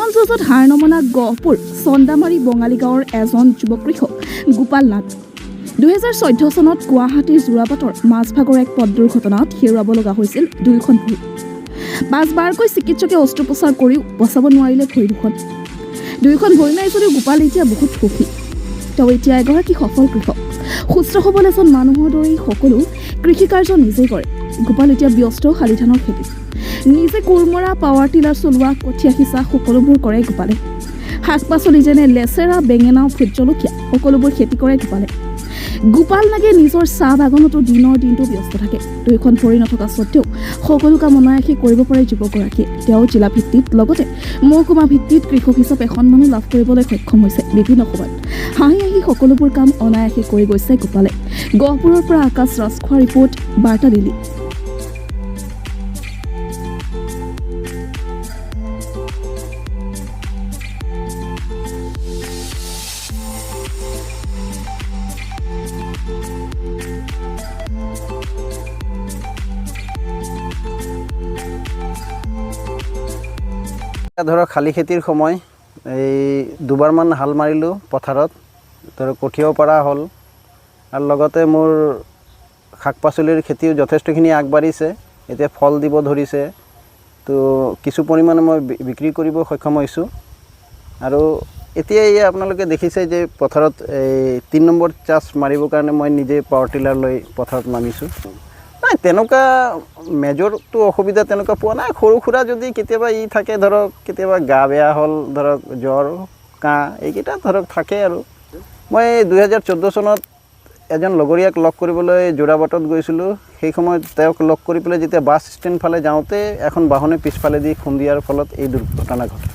জীৱন যুঁজত হাৰ নমনা গহপুৰ চন্দামাৰী বঙালী গাঁৱৰ এজন যুৱ কৃষক গোপাল নাথ 2014 চনত গুৱাহাটীৰ যোৰাবাটৰ মাজভাগৰ এক পথ দুৰ্ঘটনাত হেৰুৱাব লগা হৈছিল দুয়োখন ভৰি। 5বাৰকৈ চিকিৎসকে অস্ত্ৰোপচাৰ কৰিও বচাব নোৱাৰিলে ভৰি দুয়োখন ভৰি নাই যদিও গোপাল এতিয়া বহুত সুখী। তেওঁ এতিয়া এগৰাকী সফল কৃষক। সুস্থ সবল এজন মানুহৰ দৰেই সকলো কৃষি কাৰ্য নিজেই কৰে। গোপাল এতিয়া ব্যস্ত শালি ধানৰ খেতিত। নিজে কোৰমৰা পাৱাৰ টিলাৰ চলোৱা কঠীয়া সিঁচা সকলোবোৰ কৰে গোপালে। শাক পাচলি যেনে লেচেৰা বেঙেনা ভোট জলকীয়া সকলোবোৰ খেতি কৰে গোপাল নাগে নিজৰ চাহ বাগানতো দিনৰ দিনটো ব্যস্ত থাকে। দুয়োখন ভৰি নথকা স্বত্তেও সকলো কাম অনায়াসে কৰিব পাৰে যুৱকগৰাকীয়ে। তেওঁ জিলা ভিত্তিত লগতে মহকুমা ভিত্তিত কৃষক হিচাপে সন্মানো লাভ কৰিবলৈ সক্ষম হৈছে। বিভিন্ন সময়ত হাঁহি হাঁহি সকলোবোৰ কাম অনায়াসে কৰি গৈছে গোপালে। গহপুৰৰ পৰা আকাশ ৰাজখোৱা ৰিপৰ্ট, বাৰ্তা দিল্লী। ধৰক খালী খেতিৰ সময় এই দুবাৰমান হাল মাৰিলোঁ পথাৰত, ধৰক কঠীয়াও পৰা হ'ল আৰু লগতে মোৰ শাক পাচলিৰ খেতিও যথেষ্টখিনি আগবাঢ়িছে। এতিয়া ফল দিব ধৰিছে, তো কিছু পৰিমাণে মই বিক্ৰী কৰিব সক্ষম হৈছোঁ। আৰু এতিয়া এই আপোনালোকে দেখিছে যে পথাৰত এই 3 নম্বৰ চাষ মাৰিবৰ কাৰণে মই নিজে পাৱাৰ টিলাৰ লৈ পথাৰত নামিছোঁ। নাই তেনেকুৱা মেজৰটো অসুবিধা তেনেকুৱা পোৱা নাই। সৰু সুৰা যদি কেতিয়াবা থাকে, ধৰক কেতিয়াবা গা বেয়া হ'ল, ধৰক জ্বৰ কাহ এইকেইটা ধৰক থাকে। আৰু মই 2014 চনত এজন লগৰীয়াক লগ কৰিবলৈ যোৰাবাটত গৈছিলোঁ। সেই সময়ত তেওঁক লগ কৰি পেলাই যেতিয়া বাছ ষ্টেণ্ড ফালে যাওঁতে এখন বাহনে পিছফালেদি খুন্দিয়াৰ ফলত এই দুৰ্ঘটনা ঘটে।